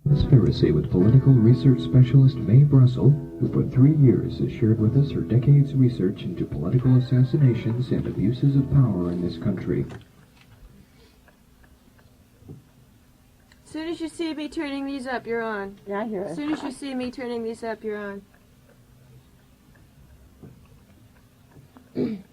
Conspiracy with political research specialist Mae Brussell, who for 3 years has shared with us her decades' research into political assassinations and abuses of power in this country. As soon as you see me turning these up, you're on. Yeah, I hear it. As soon as you see me turning these up, you're on. Good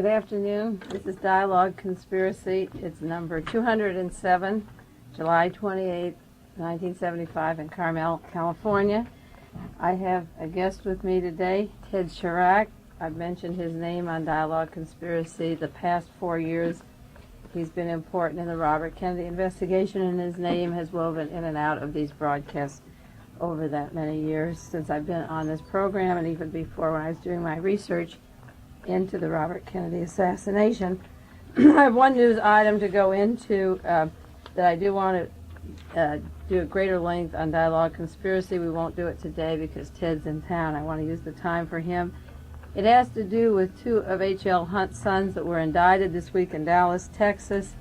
afternoon. This is Dialogue Conspiracy. It's number 207, July 28, 1975, in Carmel, California. I have a guest with me today, Ted Charach. I've mentioned his name on Dialogue Conspiracy the past 4 years. He's been important in the Robert Kennedy investigation, and his name has woven in and out of these broadcasts over that many years since I've been on this program, and even before when I was doing my research into the Robert Kennedy assassination. I have one news item to go into that I do want to do at greater length on Dialogue Conspiracy. We won't do it today because Ted's in town. I want to use the time for him. It has to do with 2 of H.L. Hunt's sons that were indicted this week in Dallas, Texas,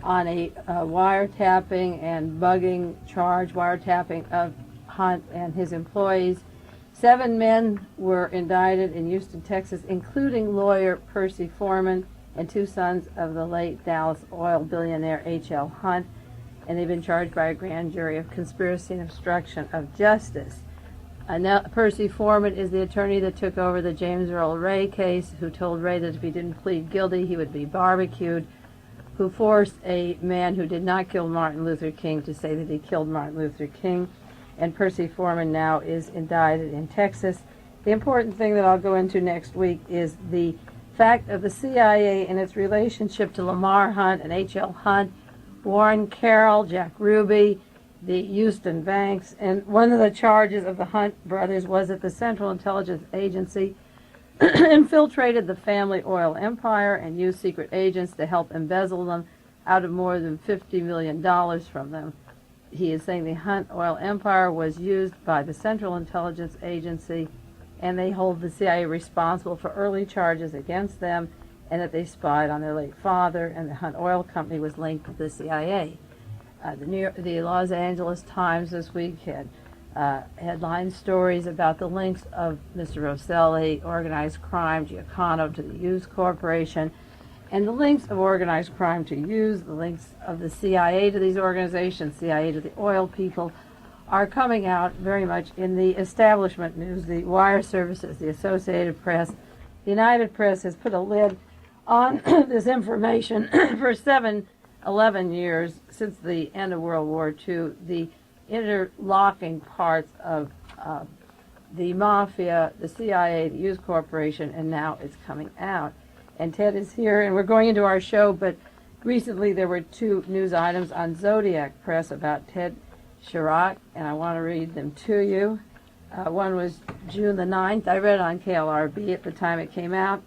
on a wiretapping and bugging charge, wiretapping of Hunt and his employees. 7 men were indicted in Houston, Texas, including lawyer Percy Foreman and 2 sons of the late Dallas oil billionaire H.L. Hunt, and they've been charged by a grand jury of conspiracy and obstruction of justice. Now, Percy Foreman is the attorney that took over the James Earl Ray case, who told Ray that if he didn't plead guilty, he would be barbecued, who forced a man who did not kill Martin Luther King to say that he killed Martin Luther King. And Percy Foreman now is indicted in Texas. The important thing that I'll go into next week is the fact of the CIA and its relationship to Lamar Hunt and H.L. Hunt, Warren Carroll, Jack Ruby, the Houston banks. And one of the charges of the Hunt brothers was that the Central Intelligence Agency infiltrated the family oil empire and used secret agents to help embezzle them out of more than $50 million from them. He is saying the Hunt oil empire was used by the Central Intelligence Agency, and they hold the CIA responsible for early charges against them, and that they spied on their late father, and the Hunt Oil Company was linked with the CIA. The Los Angeles Times this week had headline stories about the links of Mr. Rosselli, organized crime, Giacono to the Hughes Corporation, and the links of organized crime to Hughes, the links of the CIA to these organizations, CIA to the oil people, are coming out very much in the establishment news, the wire services, the Associated Press. The United Press has put a lid on this information for 11 years since the end of World War II, the interlocking parts of the mafia, the CIA, the Hughes Corporation, and now it's coming out. And Ted is here, and we're going into our show, but recently there were 2 news items on Zodiac Press about Ted Charach, and I want to read them to you. One was June the 9th. I read it on KLRB at the time it came out.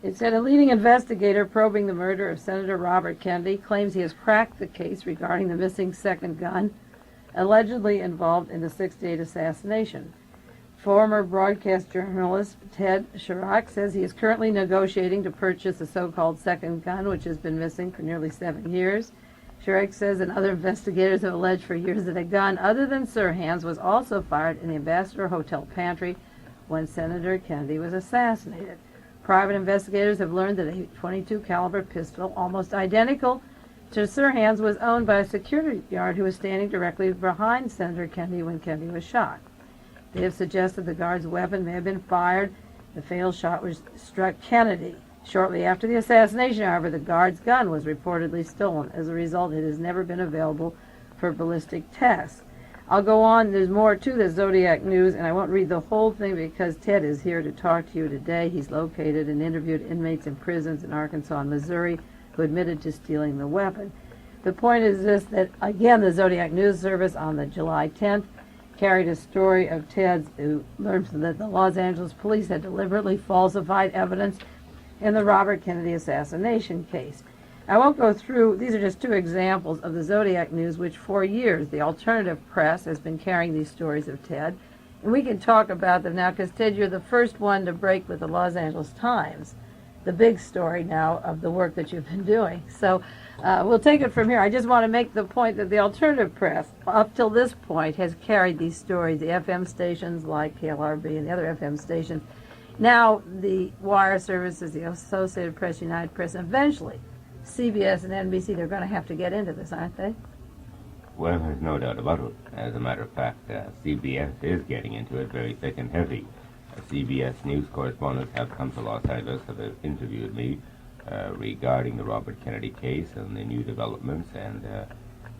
It said, a leading investigator probing the murder of Senator Robert Kennedy claims he has cracked the case regarding the missing second gun allegedly involved in the 6-8 assassination. Former broadcast journalist Ted Charach says he is currently negotiating to purchase the so-called second gun, which has been missing for nearly 7 years. Charach says and other investigators have alleged for years that a gun other than Sirhan's was also fired in the Ambassador Hotel pantry when Senator Kennedy was assassinated. Private investigators have learned that a .22 caliber pistol, almost identical to Sirhan's, was owned by a security guard who was standing directly behind Senator Kennedy when Kennedy was shot. They have suggested the guard's weapon may have been fired. The fatal shot was struck Kennedy. Shortly after the assassination, however, the guard's gun was reportedly stolen. As a result, it has never been available for ballistic tests. I'll go on. There's more to the Zodiac News, and I won't read the whole thing because Ted is here to talk to you today. He's located and interviewed inmates in prisons in Arkansas and Missouri who admitted to stealing the weapon. The point is this, that, again, the Zodiac News Service on the July 10th carried a story of Ted's who learned that the Los Angeles police had deliberately falsified evidence in the Robert Kennedy assassination case. I won't go through, these are just 2 examples of the Zodiac News, which for years the alternative press has been carrying these stories of Ted. And we can talk about them now because, Ted, you're the first one to break with the Los Angeles Times. the big story now of the work that you've been doing. So we'll take it from here. I just want to make the point that the alternative press, up till this point, has carried these stories, the FM stations like KLRB and the other FM stations. Now the wire services, the Associated Press, United Press, and eventually CBS and NBC, they're going to have to get into this, aren't they? Well, there's no doubt about it. As a matter of fact, CBS is getting into it very thick and heavy. CBS News correspondents have come to Los Angeles and have interviewed me regarding the Robert Kennedy case and the new developments. And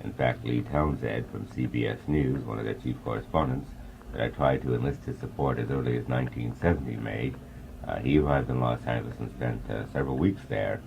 in fact, Lee Townsend from CBS News, one of their chief correspondents, that I tried to enlist his support as early as 1970 May. He arrived in Los Angeles and spent several weeks there.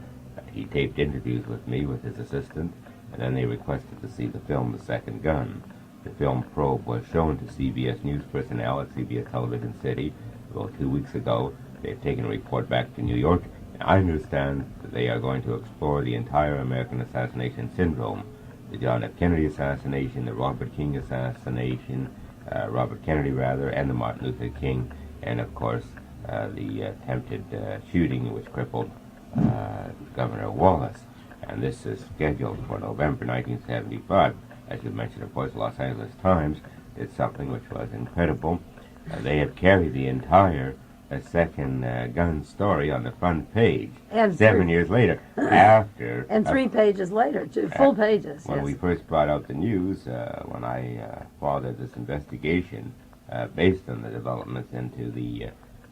He taped interviews with me, with his assistant, and then they requested to see the film The Second Gun. The film Probe was shown to CBS News personnel at CBS Television City about 2 weeks ago. They've taken a report back to New York, and I understand that they are going to explore the entire American assassination syndrome. The John F. Kennedy assassination, the Robert King assassination, Robert Kennedy rather, and the Martin Luther King, and of course the attempted shooting which crippled Governor Wallace. And this is scheduled for November 1975. As you mentioned, of course, Los Angeles Times did something which was incredible. They have carried the entire second gun story on the front page And 7 years later, after... And 3 pages later, 2 full pages. When yes. we first brought out the news, when I fathered this investigation based on the developments into the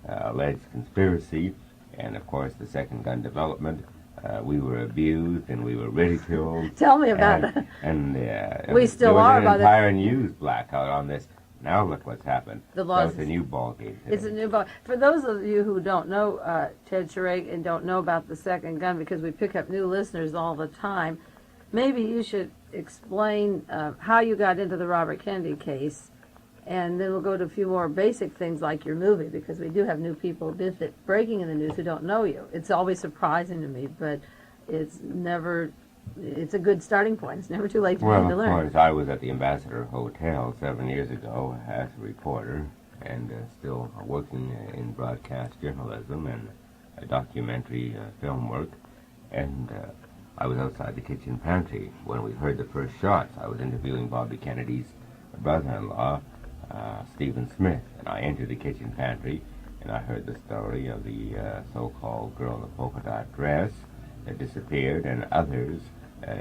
alleged conspiracy and, of course, the second gun development, we were abused and we were ridiculed. Tell me about that. And We still there are was by an the- entire news blackout on this. Now look what's happened. The laws- So it's a new ballgame. It's a new ball. For those of you who don't know Ted Charach and don't know about the second gun, because we pick up new listeners all the time, maybe you should explain how you got into the Robert Kennedy case, and then we'll go to a few more basic things like your movie, because we do have new people breaking in the news who don't know you. It's always surprising to me, but it's a good starting point. It's never too late to begin to Well, learn. of course, I was at the Ambassador Hotel 7 years ago as a reporter and still working in broadcast journalism and documentary film work. And I was outside the kitchen pantry when we heard the first shots. I was interviewing Bobby Kennedy's brother-in-law, Stephen Smith, and I entered the kitchen pantry and I heard the story of the so-called girl in the polka dot dress that disappeared and others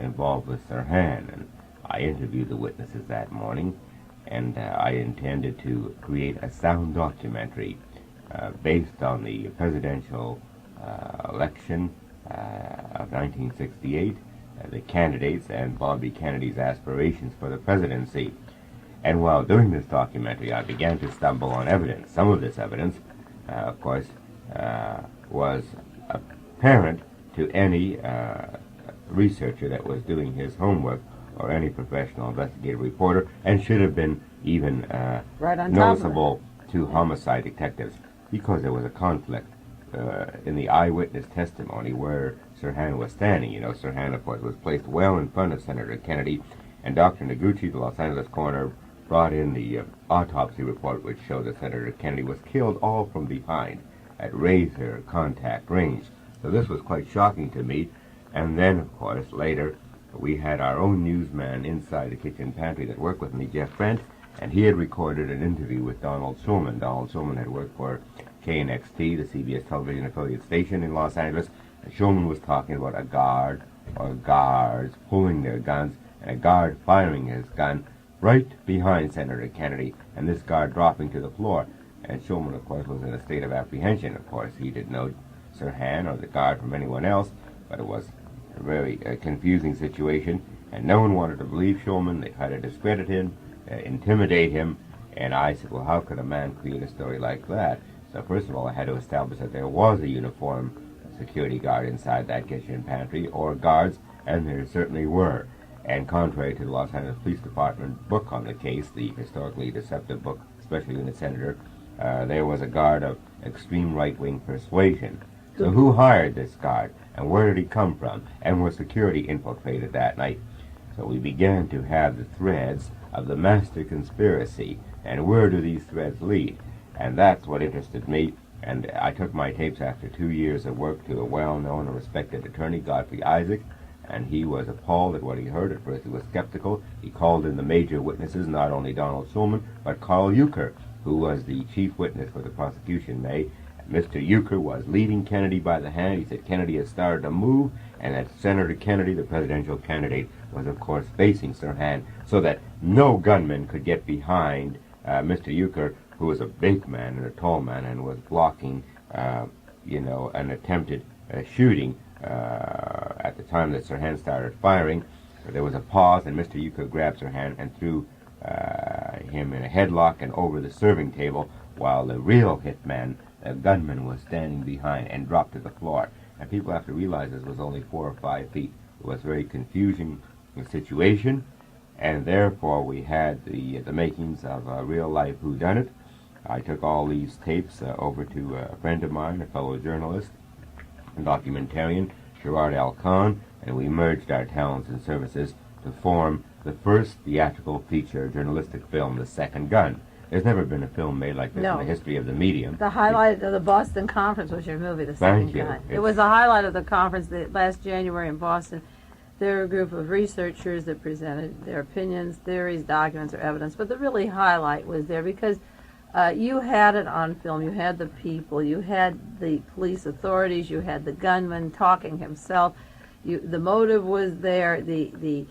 involved with Sirhan. And I interviewed the witnesses that morning, and I intended to create a sound documentary based on the presidential election of 1968, the candidates, and Bobby Kennedy's aspirations for the presidency. And while doing this documentary, I began to stumble on evidence. Some of this evidence, of course, was apparent to any researcher that was doing his homework or any professional investigative reporter, and should have been even Right on top of noticeable to homicide detectives, because there was a conflict in the eyewitness testimony where Sirhan was standing. You know, Sirhan, of course, was placed well in front of Senator Kennedy, and Dr. Noguchi, the Los Angeles coroner, brought in the autopsy report which showed that Senator Kennedy was killed all from behind at razor contact range. So this was quite shocking to me. And then, of course, later, we had our own newsman inside the kitchen pantry that worked with me, Jeff Brent, and he had recorded an interview with Donald Shulman. Donald Shulman had worked for KNXT, the CBS television affiliate station in Los Angeles, and Shulman was talking about a guard or guards pulling their guns, and a guard firing his gun right behind Senator Kennedy, and this guard dropping to the floor. And Shulman, of course, was in a state of apprehension. Of course, he didn't know Sirhan or the guard from anyone else, but it was a very confusing situation, and no one wanted to believe Shulman. They tried to discredit him, intimidate him, and I said, well, how could a man create a story like that? So first of all, I had to establish that there was a uniformed security guard inside that kitchen pantry, or guards, and there certainly were. And contrary to the Los Angeles Police Department book on the case, the historically deceptive book, Special Unit Senator, there was a guard of extreme right-wing persuasion. So who hired this guard, and where did he come from, and was security infiltrated that night? So we began to have the threads of the master conspiracy, and where do these threads lead? And that's what interested me, And I took my tapes after 2 years of work to a well-known and respected attorney, Godfrey Isaac, and he was appalled at what he heard. At first he was skeptical. He called in the major witnesses, not only Donald Shulman, but Carl Euchre, who was the chief witness for the prosecution, May. Mr. Euchre was leading Kennedy by the hand. He said Kennedy had started to move, and that Senator Kennedy, the presidential candidate, was of course facing Sirhan, so that no gunman could get behind Mr. Euchre, who was a big man and a tall man and was blocking, an attempted shooting at the time that Sirhan started firing. There was a pause, and Mr. Euchre grabbed Sirhan and threw him in a headlock and over the serving table, while the real hitman, the gunman, was standing behind and dropped to the floor. And people have to realize this was only 4 or 5 feet. It was a very confusing situation, and therefore we had the makings of a real-life whodunit. I took all these tapes over to a friend of mine, a fellow journalist and documentarian, Gerard L. Kahn, and we merged our talents and services to form the first theatrical feature journalistic film, The Second Gun. There's never been a film made like this in the history of the medium. The highlight of the Boston conference was your movie, The Second Gun. It was the highlight of the conference last January in Boston. There were a group of researchers that presented their opinions, theories, documents, or evidence, but the really highlight was there because you had it on film. You had the people, you had the police authorities, you had the gunman talking himself. The motive was there, the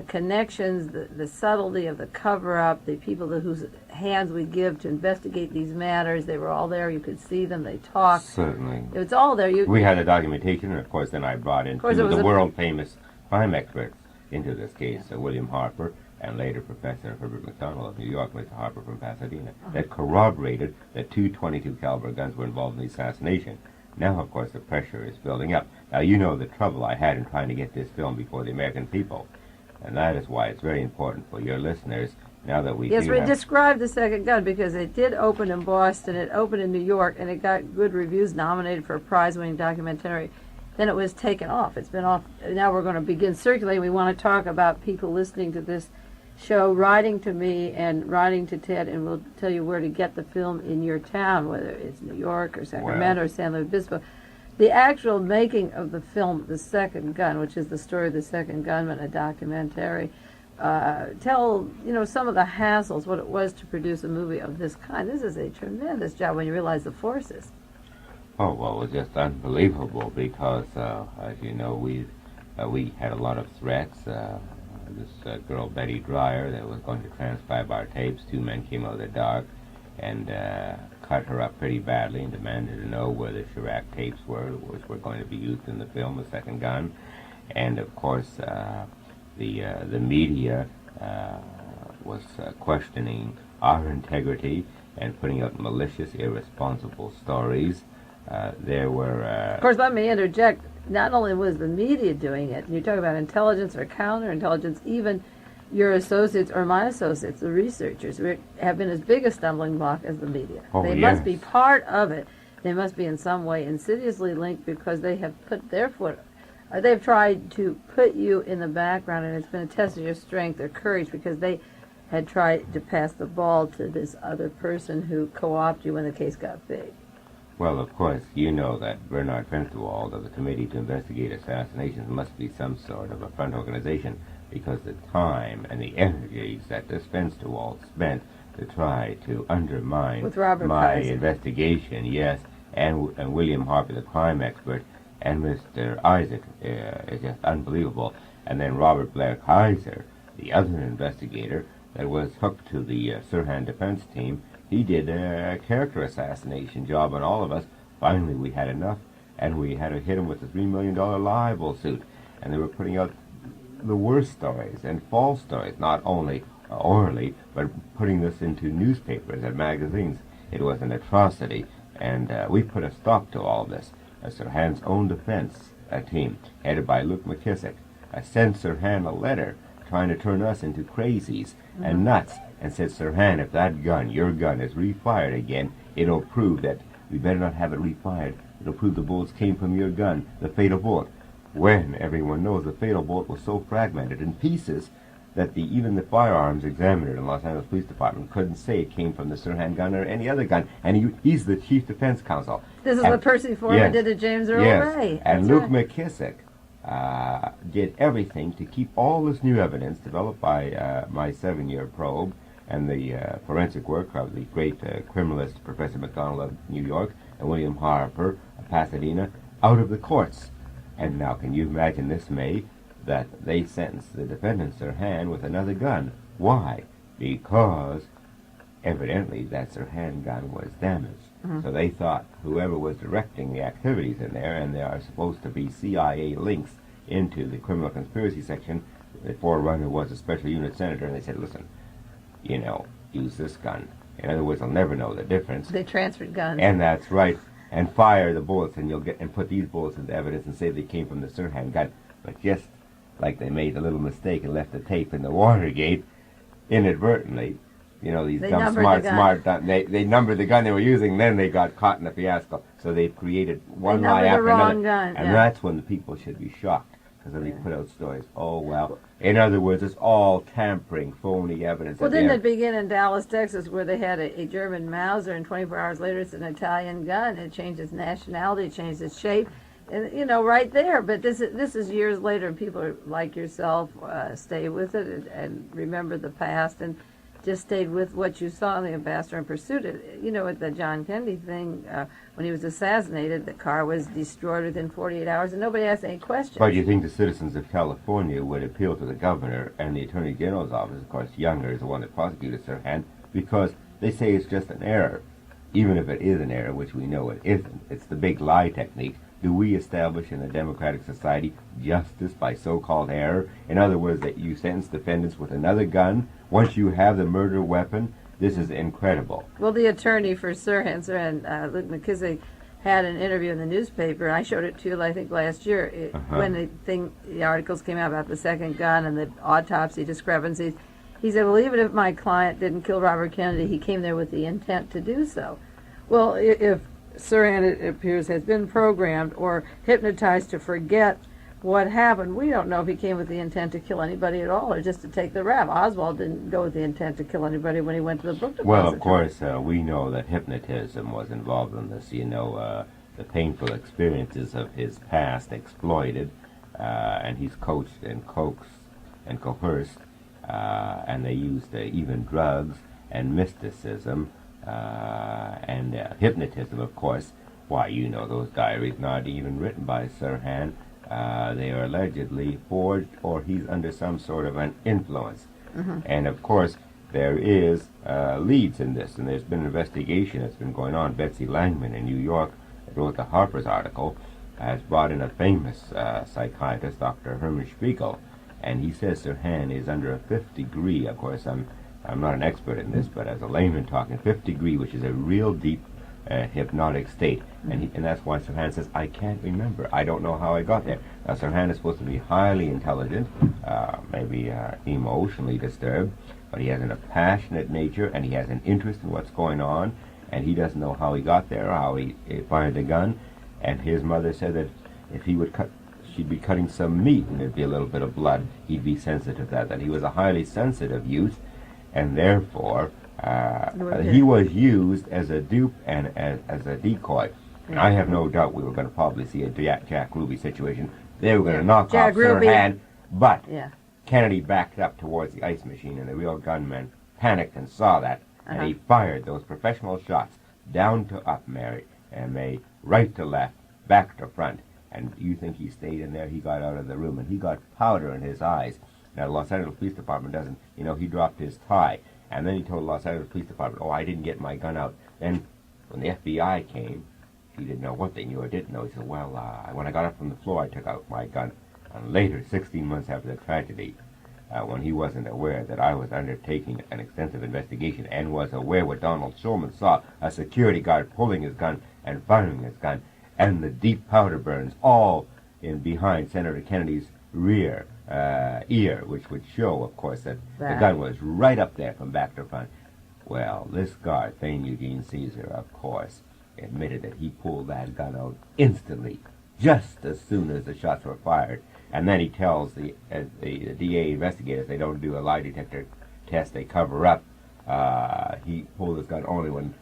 connections, the subtlety of the cover-up, the people whose hands we give to investigate these matters. They were all there. You could see them. They talked. Certainly. It's all there. We had the documentation, and of course then I brought in two of the world-famous crime experts into this case, William Harper and later Professor Herbert McDonald of New York, Mr. Harper from Pasadena, that corroborated that 2 22 caliber guns were involved in the assassination. Now, of course, the pressure is building up. Now, you know the trouble I had in trying to get this film before the American people. And that is why it's very important for your listeners, now that we describe The Second Gun, because it did open in Boston, it opened in New York, and it got good reviews, nominated for a prize-winning documentary. Then it was taken off. It's been off. Now we're going to begin circulating. We want to talk about people listening to this show, writing to me and writing to Ted, and we'll tell you where to get the film in your town, whether it's New York or Sacramento or San Luis Obispo. The actual making of the film, The Second Gun, which is the story of the second gunman, a documentary, tell some of the hassles, what it was to produce a movie of this kind. This is a tremendous job when you realize the forces. Oh, well, it was just unbelievable because, as you know, we had a lot of threats. This girl, Betty Dreyer, that was going to transcribe our tapes. 2 men came out of the dark and cut her up pretty badly and demanded to know where the Charach tapes were, which were going to be used in the film, The Second Gun. And, of course, the media was questioning our integrity and putting out malicious, irresponsible stories. There were... Of course, let me interject. Not only was the media doing it, you talk about intelligence or counterintelligence, even your associates or my associates, the researchers, have been as big a stumbling block as the media. They must be part of it. They must be in some way insidiously linked because they have put their foot, or they've tried to put you in the background, and it's been a test of your strength or courage because they had tried to pass the ball to this other person who co-opted you when the case got big. Well, of course, you know that Bernard Fenstewald of the Committee to Investigate Assassinations must be some sort of a front organization because the time and the energies that this Fenstewald spent to try to undermine my investigation, yes, and William Harper, the crime expert, and Mr. Isaac is just unbelievable. And then Robert Blair Kaiser, the other investigator that was hooked to the Sirhan defense team, he did a character assassination job on all of us. Finally, we had enough, and we had to hit him with a $3 million libel suit. And they were putting out the worst stories and false stories, not only orally, but putting this into newspapers and magazines. It was an atrocity, and we put a stop to all this. Sirhan's own defense team, headed by Luke McKissick, sent Sirhan a letter trying to turn us into crazies and nuts, and said, Sirhan, if that gun, your gun, is refired again, it'll prove that we better not have it refired. It'll prove the bullets came from your gun, the fatal bullet. When everyone knows the fatal bullet was so fragmented in pieces that even the firearms examiner in the Los Angeles Police Department couldn't say it came from the Sirhan gun or any other gun, and he's the chief defense counsel. This is what Percy Foreman did to James Earl Ray. And Luke McKissick did everything to keep all this new evidence developed by my 7-year probe and the forensic work of the great criminalist Professor McDonald of New York and William Harper of Pasadena out of the courts. And now can you imagine this, May, that they sentenced the defendant Sirhan with another gun? Why? Because evidently that Sirhan gun was damaged. So they thought whoever was directing the activities in there, and there are supposed to be CIA links into the criminal conspiracy section, the forerunner was a special unit senator, and they said, listen, use this gun. In other words, they'll never know the difference. They transferred guns. And that's right. And fire the bullets, and put these bullets into evidence and say they came from the Sirhan gun. But just like they made a little mistake and left the tape in the Watergate, inadvertently, these dumb, smart, they numbered the gun they were using, then they got caught in a fiasco. So they created one lie after another. Gun, and that's when the people should be shocked, because then they put out stories. Oh, well. In other words, it's all tampering, phony evidence. Well, didn't it begin in Dallas, Texas, where they had a German Mauser, and 24 hours later it's an Italian gun. It changed its nationality, it changed its shape. And, right there. But this is years later, and people like yourself stay with it and remember the past and just stayed with what you saw in the Ambassador and pursued it. With the John Kennedy thing, when he was assassinated, the car was destroyed within 48 hours, and nobody asked any questions. But you think the citizens of California would appeal to the governor and the Attorney General's office? Of course, Younger is the one that prosecuted Sirhan, because they say it's just an error. Even if it is an error, which we know it isn't, it's the big lie technique. Do we establish in a democratic society justice by so-called error? In other words, that you sentence defendants with another gun once you have the murder weapon? This is incredible. Well, the attorney for Sirhan, Luke McKissick, had an interview in the newspaper. I showed it to you, I think, last year when the articles came out about the second gun and the autopsy discrepancies. He said, well, even if my client didn't kill Robert Kennedy, he came there with the intent to do so. Well, if Sirhan, it appears, has been programmed or hypnotized to forget what happened, we don't know if he came with the intent to kill anybody at all or just to take the rap. Oswald didn't go with the intent to kill anybody when he went to the book depository. Well, of course, we know that hypnotism was involved in this. The painful experiences of his past exploited, and he's coached and coaxed and coerced, and they used even drugs and mysticism and hypnotism, of course. Why, those diaries not even written by Sirhan. They are allegedly forged, or he's under some sort of an influence. And, of course, there is leads in this, and there's been an investigation that's been going on. Betsy Langman in New York, that wrote the Harper's article, has brought in a famous psychiatrist, Dr. Herman Spiegel, and he says Sirhan is under a 5th degree. Of course, I'm not an expert in this, but as a layman talking, 5th degree, which is a real deep hypnotic state. And that's why Sirhan says, I can't remember. I don't know how I got there. Now, Sirhan is supposed to be highly intelligent, maybe emotionally disturbed, but he has a passionate nature, and he has an interest in what's going on, and he doesn't know how he got there or how he fired the gun. And his mother said that if he would she'd be cutting some meat and there'd be a little bit of blood, he'd be sensitive to that he was a highly sensitive youth, and therefore he was used as a dupe and as a decoy. And I have no doubt we were going to probably see a Jack Ruby situation. They were going to knock off Sirhan, but Kennedy backed up towards the ice machine, and the real gunman panicked and saw that, and he fired those professional shots down to up, Mary, and May, right to left, back to front. And you think he stayed in there? He got out of the room, and he got powder in his eyes. Now, the Los Angeles Police Department doesn't. He dropped his tie, and then he told the Los Angeles Police Department, oh, I didn't get my gun out. Then, when the FBI came, he didn't know what they knew or didn't know. He said, well, when I got up from the floor, I took out my gun. And later, 16 months after the tragedy, when he wasn't aware that I was undertaking an extensive investigation and was aware what Donald Shulman saw, a security guard pulling his gun and firing his gun, and the deep powder burns all in behind Senator Kennedy's rear ear, which would show, of course, that the gun was right up there from back to front. Well, this guard, Thane Eugene Caesar, of course, admitted that he pulled that gun out instantly, just as soon as the shots were fired. And then he tells the DA investigators they don't do a lie detector test, they cover up. He pulled his gun only when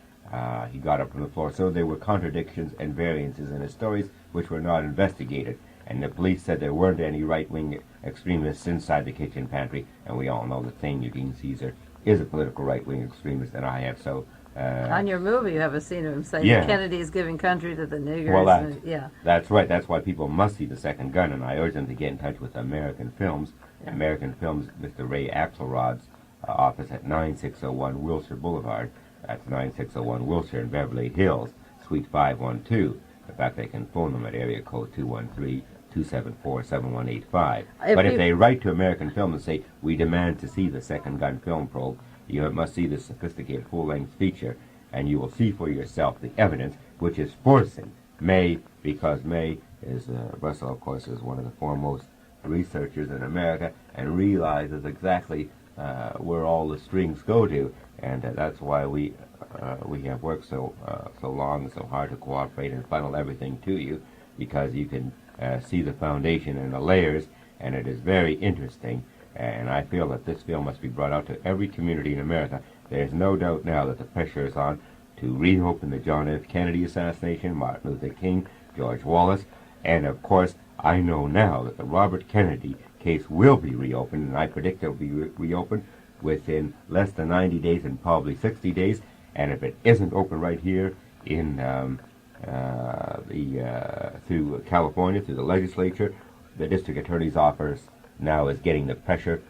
he got up from the floor. So there were contradictions and variances in his stories which were not investigated. And the police said there weren't any right-wing extremists inside the kitchen pantry. And we all know that Thane Eugene Caesar is a political right-wing extremist, and I have so... On your movie, you have a scene of him saying Yeah. Kennedy is giving country to the niggers. Well, yeah. That's right. That's why people must see The Second Gun, and I urge them to get in touch with American Films. Yeah. American Films, Mr. Ray Axelrod's office at 9601 Wilshire Boulevard. That's 9601 Wilshire in Beverly Hills, Suite 512. In fact, they can phone them at area code 213-274-7185. But if they write to American Film and say, we demand to see The Second Gun film probe, you must see this sophisticated full-length feature, and you will see for yourself the evidence which is forcing Mae, because Mae is, Brussell, of course, is one of the foremost researchers in America and realizes exactly where all the strings go to, and that's why we have worked so long and so hard to cooperate and funnel everything to you, because you can see the foundation and the layers, and it is very interesting. And I feel that this film must be brought out to every community in America. There's no doubt now that the pressure is on to reopen the John F. Kennedy assassination, Martin Luther King, George Wallace, and of course, I know now that the Robert Kennedy case will be reopened, and I predict it will be reopened within less than 90 days and probably 60 days. And if it isn't open right here in through California, through the legislature, the district attorney's office now is getting the pressure.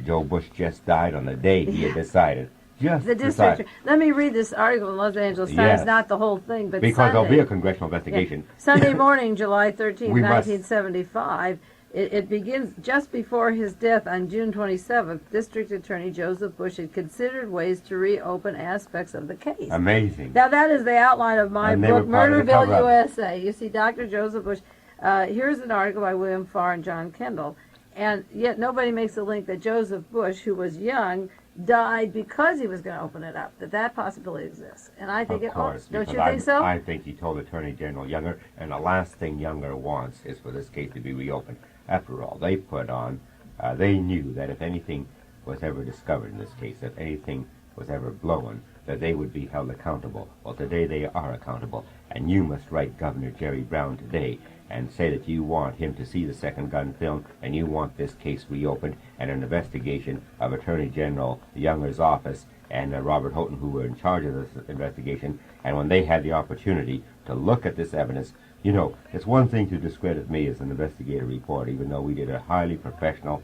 Joe Bush just died on the day he had decided. The district. Let me read this article in Los Angeles Times, Yes. not the whole thing, but because there'll be a congressional investigation. Yeah. Sunday morning, July 13, 1975. It begins just before his death on June 27th. District Attorney Joseph Bush had considered ways to reopen aspects of the case. Amazing. Now, that is the outline of my book, Murderville, USA. You see, Dr. Joseph Bush. Here's an article by William Farr and John Kendall. And yet nobody makes the link that Joseph Bush, who was young, died because he was going to open it up, that possibility exists. And I think of course, don't you think so? I think he told Attorney General Younger, and the last thing Younger wants is for this case to be reopened. After all, they knew that if anything was ever discovered in this case, if anything was ever blown, that they would be held accountable. Well, today they are accountable, and you must write Governor Jerry Brown today and say that you want him to see the Second Gun film, and you want this case reopened, and an investigation of Attorney General Younger's office and Robert Houghton, who were in charge of this investigation. And when they had the opportunity to look at this evidence, you know, it's one thing to discredit me as an investigative report, even though we did a highly professional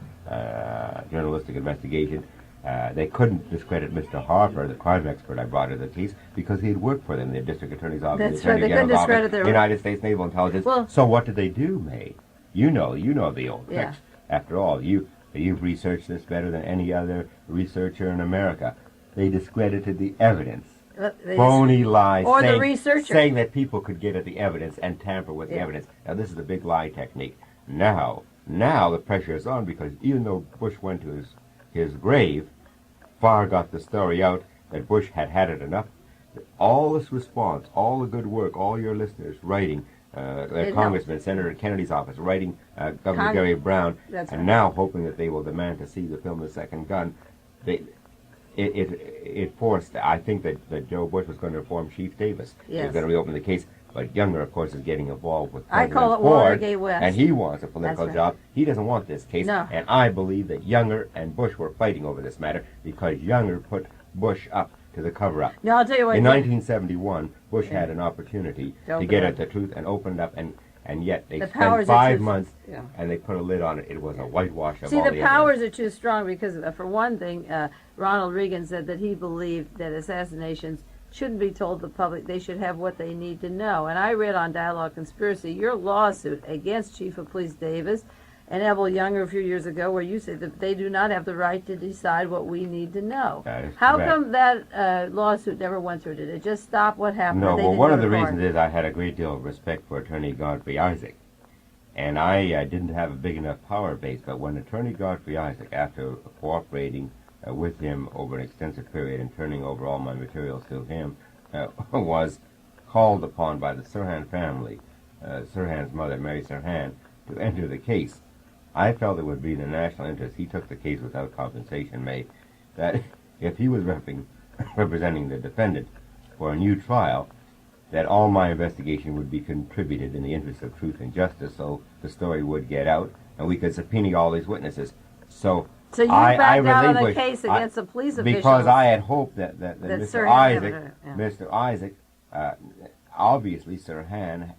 journalistic investigation. They couldn't discredit Mr. Harper, the crime expert I brought to the case, because he had worked for them, the district attorney's office, That's the attorney right. They couldn't general's discredit office, their United States Naval Intelligence. Well, so what did they do, Mae? You know the old tricks. Yeah. After all, you've researched this better than any other researcher in America. They discredited the evidence. Phony lies, or saying, the researcher, saying that people could get at the evidence and tamper with the evidence. Now, this is the big lie technique. Now the pressure is on, because even though Bush went to his grave, Farr got the story out that Bush had had it enough. All this response, all the good work, all your listeners writing, Congressman, Senator Kennedy's office, writing Governor Jerry Brown, and now hoping that they will demand to see the film The Second Gun. It forced, I think, that Joe Bush was going to reform Chief Davis. He was going to reopen the case. But Younger, of course, is getting involved with President I call it Ford, Watergate West. and he wants a political job. He doesn't want this case. No. And I believe that Younger and Bush were fighting over this matter because Younger put Bush up to the cover-up. No, I'll tell you what. In 1971, Bush had an opportunity to get at the truth and opened up, and yet they spent 5 months, and they put a lid on it. It was a whitewash of all the evidence. See, the powers are too strong because, for one thing, Ronald Reagan said that he believed that assassinations shouldn't be told the public. They should have what they need to know. And I read on Dialogue Conspiracy your lawsuit against Chief of Police Davis and Ebel Younger a few years ago, where you said that they do not have the right to decide what we need to know. How come that lawsuit never went through? Did it just stop? What happened? No, well, one of the reasons is I had a great deal of respect for Attorney Godfrey Isaac. And I didn't have a big enough power base, but when Attorney Godfrey Isaac, after cooperating with him over an extensive period and turning over all my materials to him, was called upon by the Sirhan family, Sirhan's mother, Mary Sirhan, to enter the case. I felt it would be in the national interest. He took the case without compensation, May, that if he was representing the defendant for a new trial, that all my investigation would be contributed in the interest of truth and justice, so the story would get out, and we could subpoena all these witnesses. So you backed out on a case against the police officials because I had hoped that Mr. Isaac, obviously Sirhan,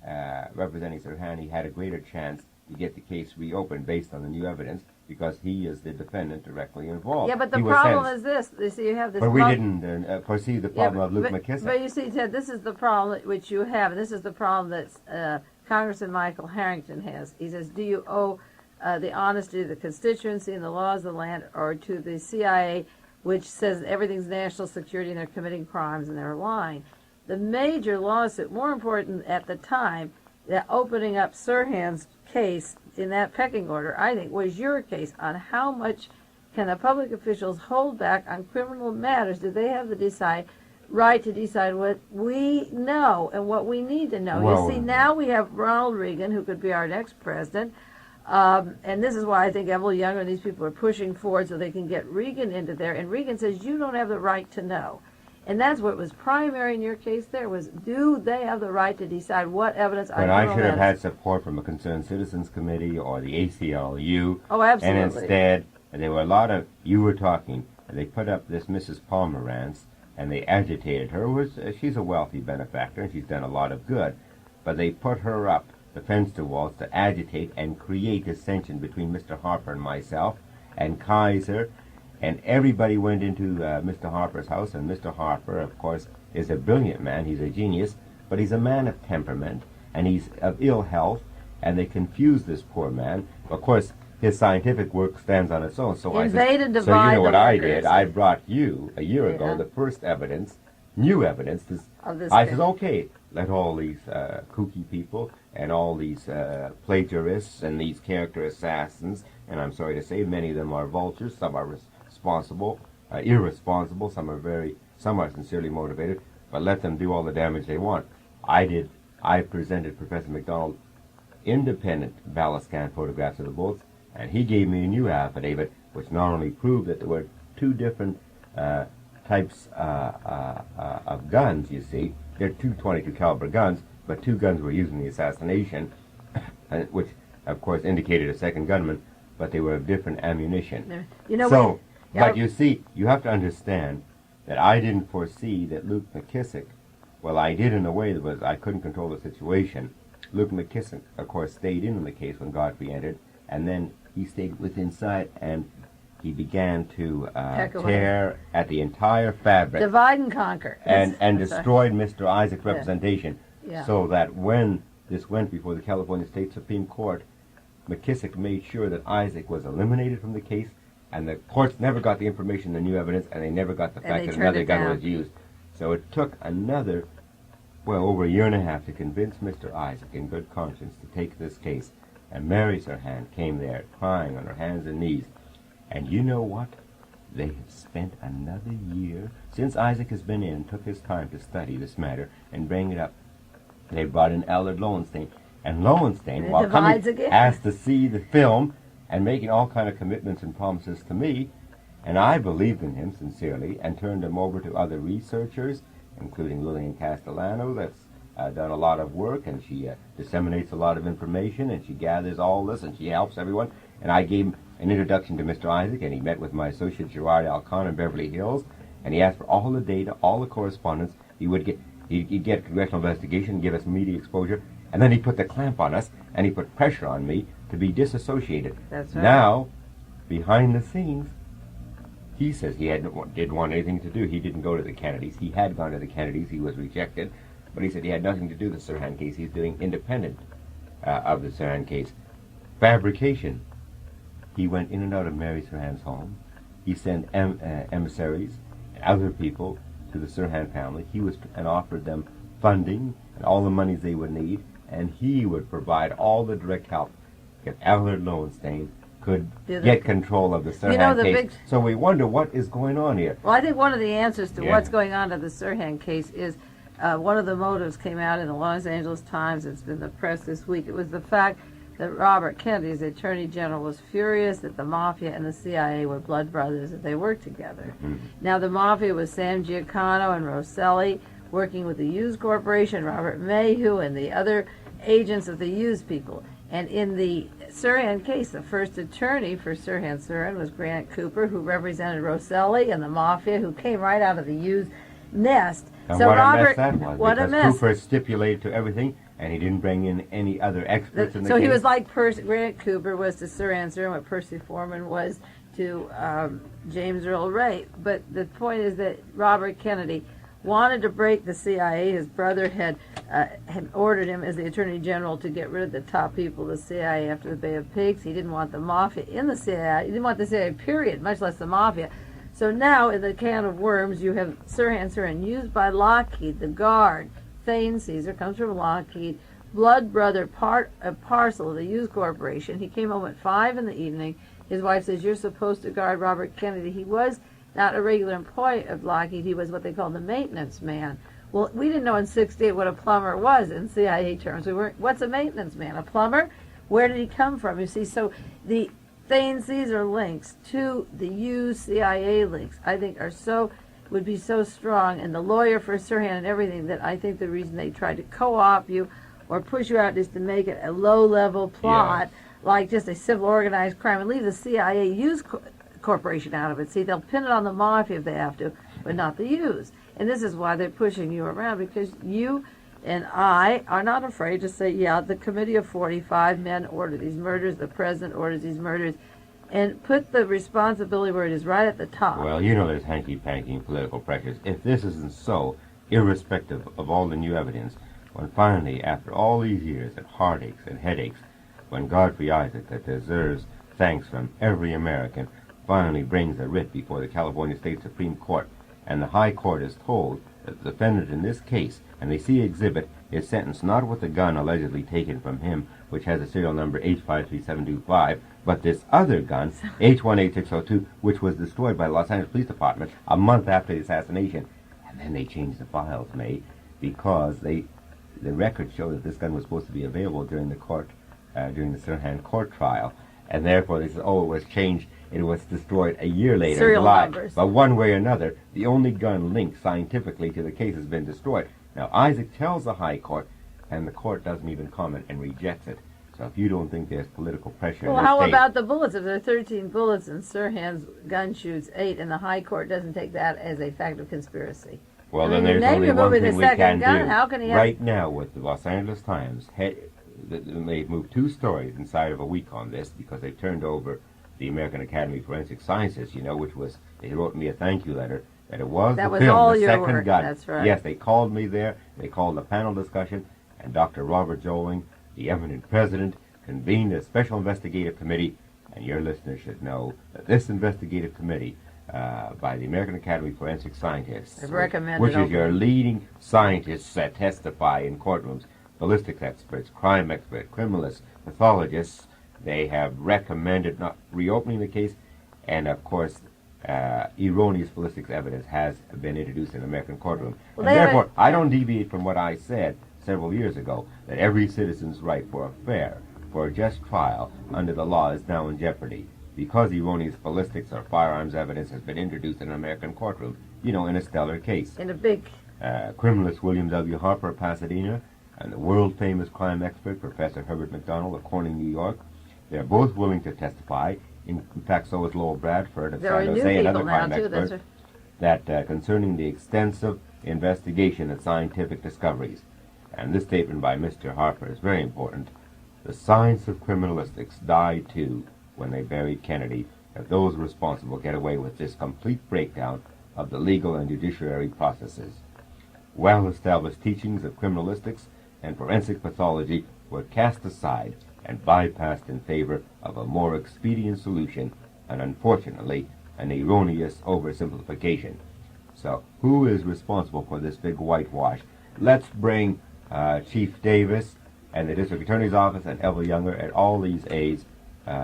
representing Sirhan, he had a greater chance to get the case reopened based on the new evidence because he is the defendant directly involved. Yeah, but the problem is this. You see, you have this. But we didn't foresee the problem of Luke McKissick. But you see, Ted, this is the problem which you have, and this is the problem that Congressman Michael Harrington has. He says, do you owe the honesty to the constituency and the laws of the land, or to the CIA, which says everything's national security and they're committing crimes and they're lying? The major lawsuit, more important at the time, that opening up Sirhan's case in that pecking order, I think, was your case on how much can the public officials hold back on criminal matters. Do they have the right to decide what we know and what we need to know? Well, you see, now we have Ronald Reagan, who could be our next president, and this is why I think Evelyn Younger and these people are pushing forward so they can get Reagan into there. And Reagan says, you don't have the right to know. And that's what was primary in your case there, was do they have the right to decide what evidence But I should have had support from a Concerned Citizens Committee or the ACLU. Oh, absolutely. And instead, there were a lot of, you were talking, they put up this Mrs. Pomerantz, and they agitated her. She's a wealthy benefactor, and she's done a lot of good. But they put her up, the fence to walls, to agitate and create dissension between Mr. Harper and myself and Kaiser. And everybody went into Mr. Harper's house, and Mr. Harper, of course, is a brilliant man. He's a genius, but he's a man of temperament, and he's of ill health, and they confused this poor man. Of course, his scientific work stands on its own. So invade and divide. So you know what I did? I brought you, a year ago, the first evidence, new evidence. I said, okay, let all these kooky people and all these plagiarists and these character assassins, and I'm sorry to say, many of them are vultures, some are irresponsible, some are sincerely motivated, but let them do all the damage they want. I presented Professor McDonald independent ballast scan photographs of the bullets, and he gave me a new affidavit which not only proved that there were two different types of guns, you see. They're two .22 caliber guns, but two guns were used in the assassination, which of course indicated a second gunman, but they were of different ammunition. But you see, you have to understand that I didn't foresee that Luke McKissick, well, I did in a way that was, I couldn't control the situation. Luke McKissick, of course, stayed in the case when Godfrey entered, and then he stayed within sight, and he began to tear at the entire fabric. Divide and conquer. And destroyed Mr. Isaac's representation, so that when this went before the California State Supreme Court, McKissick made sure that Isaac was eliminated from the case, and the courts never got the information, the new evidence, and they never got the fact that another gun was used. So it took another, over a year and a half to convince Mr. Isaac in good conscience to take this case. And Mary Sirhan came there crying on her hands and knees. And you know what? They have spent another year, since Isaac has been in, took his time to study this matter and bring it up. They brought in Allard Lowenstein. And Lowenstein, while coming, asked to see the film, and making all kind of commitments and promises to me, and I believed in him sincerely and turned him over to other researchers, including Lillian Castellano, that's done a lot of work, and she disseminates a lot of information, and she gathers all this, and she helps everyone. And I gave him an introduction to Mr. Isaac, and he met with my associate Gerard Alcon in Beverly Hills, and he asked for all the data, all the correspondence. He'd get congressional investigation, give us media exposure, and then he put the clamp on us, and he put pressure on me to be disassociated. That's right. Now, behind the scenes, he says he didn't want anything to do. He didn't go to the Kennedys. He had gone to the Kennedys. He was rejected. But he said he had nothing to do with the Sirhan case. He's doing independent of the Sirhan case. Fabrication. He went in and out of Mary Sirhan's home. He sent emissaries and other people to the Sirhan family. He was and offered them funding and all the monies they would need, and he would provide all the direct help if Allard Lowenstein could get control of the Sirhan case. So we wonder what is going on here. Well, I think one of the answers to what's going on to the Sirhan case is one of the motives came out in the Los Angeles Times. It's been the press this week. It was the fact that Robert Kennedy, the Attorney General, was furious that the Mafia and the CIA were blood brothers, that they worked together. Now, the Mafia was Sam Giancana and Rosselli working with the Hughes Corporation, Robert Mayhew, and the other agents of the Hughes people. And in the Sirhan case, the first attorney for Sirhan was Grant Cooper, who represented Rosselli and the Mafia, who came right out of the Hughes nest. And so what Robert, a mess that was, what a because mess. Cooper stipulated to everything, and he didn't bring in any other experts in the So case. he was like Grant Cooper was to Sirhan, what Percy Foreman was to James Earl Ray. But the point is that Robert Kennedy wanted to break the CIA. His brother had ordered him as the Attorney General to get rid of the top people of the CIA after the Bay of Pigs. He didn't want the Mafia in the CIA. He didn't want the CIA, period, much less the Mafia. So now, in the can of worms, you have Sirhan used by Lockheed, the Guard. Thane Caesar comes from Lockheed. Blood brother, parcel of the Hughes Corporation. He came home at 5 in the evening. His wife says, "You're supposed to guard Robert Kennedy." He was not a regular employee of Lockheed. He was what they called the maintenance man. Well, we didn't know in '68 what a plumber was in CIA terms. What's a maintenance man? A plumber? Where did he come from? You see, so the Thane Caesar links to the Hughes CIA links, I think, would be so strong, and the lawyer for Sirhan and everything, that I think the reason they tried to co-opt you or push you out is to make it a low-level plot, like just a civil organized crime, and leave the CIA Hughes Corporation out of it. See, they'll pin it on the Mafia if they have to, but not the Hughes. And this is why they're pushing you around, because you and I are not afraid to say, yeah, the Committee of 45 men ordered these murders, the President orders these murders, and put the responsibility where it is, right at the top. Well, you know there's hanky-panky political pressures. If this isn't so, irrespective of all the new evidence, when finally, after all these years of heartaches and headaches, when Godfrey Isaac, that deserves thanks from every American, finally brings a writ before the California State Supreme Court, and the High Court is told that the defendant in this case, and they see exhibit, is sentenced not with the gun allegedly taken from him, which has a serial number H53725, but this other gun, H18602, which was destroyed by the Los Angeles Police Department a month after the assassination. And then they changed the files, Mae, because the records show that this gun was supposed to be available during the Sirhan court trial, and therefore they said, oh, it was changed. It was destroyed a year later, Serial in July. numbers. But one way or another, the only gun linked scientifically to the case has been destroyed. Now, Isaac tells the High Court, and the court doesn't even comment and rejects it. So if you don't think there's political pressure Well, in this how state, about the bullets? If there are 13 bullets and Sirhan's gun shoots 8, and the High Court doesn't take that as a fact of conspiracy. well, I then mean, there's name only your one movie thing The we Second can Gun. do. How can he have... Right now, with the Los Angeles Times, they've moved 2 stories inside of a week on this because they turned over the American Academy of Forensic Sciences, which was, they wrote me a thank you letter, that it was That the was film, all The your Second work. Gun. That's right. Yes, they called me there, they called a panel discussion, and Dr. Robert Joling, the eminent president, convened a special investigative committee, and your listeners should know that this investigative committee by the American Academy of Forensic Scientists, Has recommended which is your opening. leading scientists that testify in courtrooms, ballistics experts, crime experts, criminalists, pathologists, they have recommended not reopening the case, and of course, erroneous ballistics evidence has been introduced in the American courtroom. Well, And they therefore, haven't- I don't deviate from what I said several years ago, that every citizen's right for a just trial under the law is now in jeopardy because erroneous ballistics or firearms evidence has been introduced in an American courtroom, in a stellar case. In a big... Criminalist William W. Harper of Pasadena and the world-famous crime expert Professor Herbert McDonald of Corning, New York, they're both willing to testify. In fact, so is Lowell Bradford of There are San new Jose, people another now, crime too. That's expert, that concerning the extensive investigation and scientific discoveries. And this statement by Mr. Harper is very important. The science of criminalistics died too when they buried Kennedy, if those responsible get away with this complete breakdown of the legal and judiciary processes. Well-established teachings of criminalistics and forensic pathology were cast aside and bypassed in favor of a more expedient solution, and unfortunately, an erroneous oversimplification. So, who is responsible for this big whitewash? Let's bring Chief Davis and the District Attorney's Office and Eva Younger and all these aides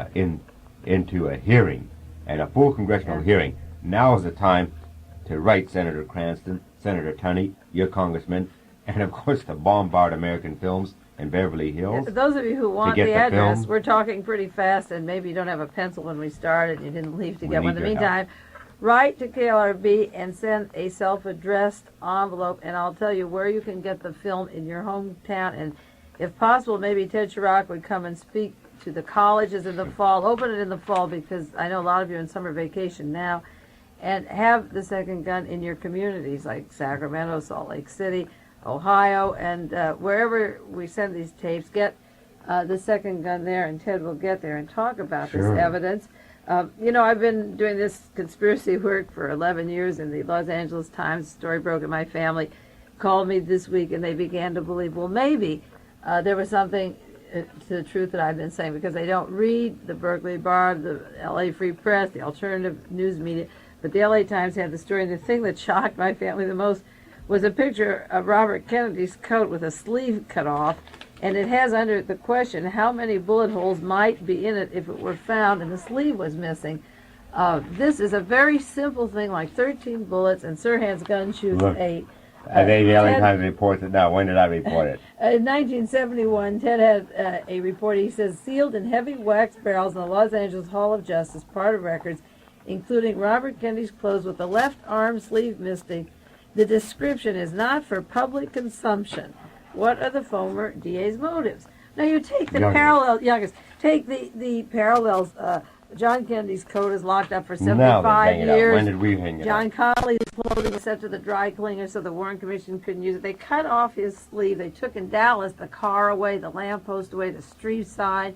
into a hearing, and a full congressional hearing. Now is the time to write Senator Cranston, Senator Tunney, your congressman, and of course to bombard American films in Beverly Hills. For those of you who want get the the address, film. we're talking pretty fast, and maybe you don't have a pencil when we start and you didn't leave to We get one. need In the your help. meantime, write to KLRB and send a self-addressed envelope, and I'll tell you where you can get the film in your hometown. And if possible, maybe Ted Charach would come and speak to the colleges in the fall. Open it in the fall, because I know a lot of you are in summer vacation now. And have the second gun in your communities like Sacramento, Salt Lake City, Ohio, and wherever we send these tapes, get the second gun there, and Ted will get there and talk about Sure. this evidence. You know, I've been doing this conspiracy work for 11 years, and the Los Angeles Times, story broke in my family, called me this week, and they began to believe, well, maybe there was something to the truth that I've been saying, because they don't read the Berkeley Bar, the LA Free Press, the alternative news media, but the LA Times had the story. And the thing that shocked my family the most was a picture of Robert Kennedy's coat with a sleeve cut off, and it has under it the question, how many bullet holes might be in it if it were found and the sleeve was missing. This is a very simple thing, like 13 bullets, and Sirhan's gun shoots Look. 8. The LA Ted- Times reports it now. When did I report it? In 1971, Ted had a report. He says, sealed in heavy wax barrels in the Los Angeles Hall of Justice, part of records, including Robert Kennedy's clothes with the left arm sleeve missing. The description is not for public consumption. What are the former DA's motives? Now you take the parallel, take the parallels. John Kennedy's coat is locked up for Now 75 they hang it up. years. When did we hang it John up? Connolly's clothing was sent to the dry cleaner so the Warren Commission couldn't use it. They cut off his sleeve. They took in Dallas the car away, the lamppost away, the street sign.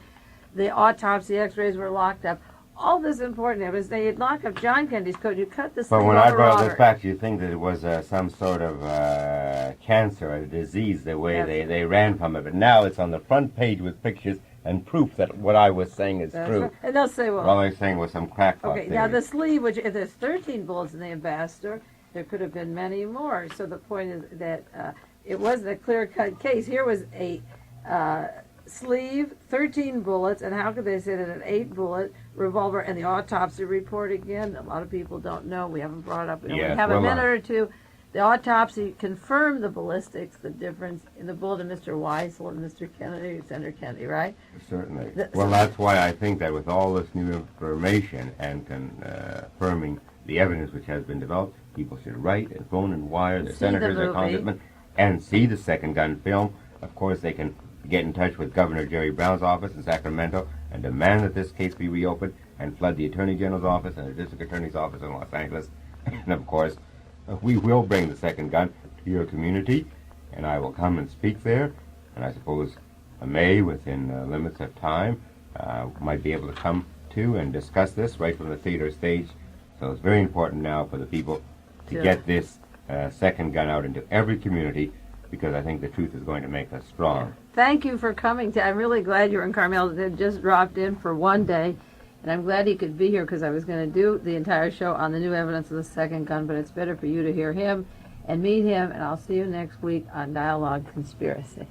The autopsy x-rays were locked up. All this important evidence. Now, you'd lock up John Kennedy's coat, you cut the sleeve But when off I the brought robber. this back, you think that it was some sort of cancer, a disease, the way Yes. they ran from it. But now it's on the front page with pictures and proof that what I was saying is That's true. right. And they'll say, well, All I was saying was some crackpot okay, theory. now the sleeve, which if there's 13 bullets in the Ambassador, there could have been many more. So the point is that it wasn't a clear-cut case. Here was a sleeve, 13 bullets, and how could they say that an 8-bullet revolver? And the autopsy report, again, a lot of people don't know. We haven't brought it up. We only Yes, have a well, minute or two. The autopsy confirmed the ballistics, the difference in the bullet of Mr. Weissel and Mr. Kennedy, Senator Kennedy, right? Certainly. The- Well, that's why I think that with all this new information and confirming the evidence which has been developed, people should write and phone and wire their See the senators, their movie. congressmen, and see the second gun film. Of course, they can get in touch with Governor Jerry Brown's office in Sacramento and demand that this case be reopened, and flood the Attorney General's office and the District Attorney's office in Los Angeles. And of course, we will bring the second gun to your community, and I will come and speak there. And I suppose Mae, within limits of time, might be able to come to and discuss this right from the theater stage. So it's very important now for the people to Sure. get this second gun out into every community, because I think the truth is going to make us strong. Thank you for coming. I'm really glad you were in Carmel. Ted just dropped in for one day, and I'm glad he could be here, because I was going to do the entire show on the new evidence of the second gun, but it's better for you to hear him and meet him, and I'll see you next week on Dialogue Conspiracy.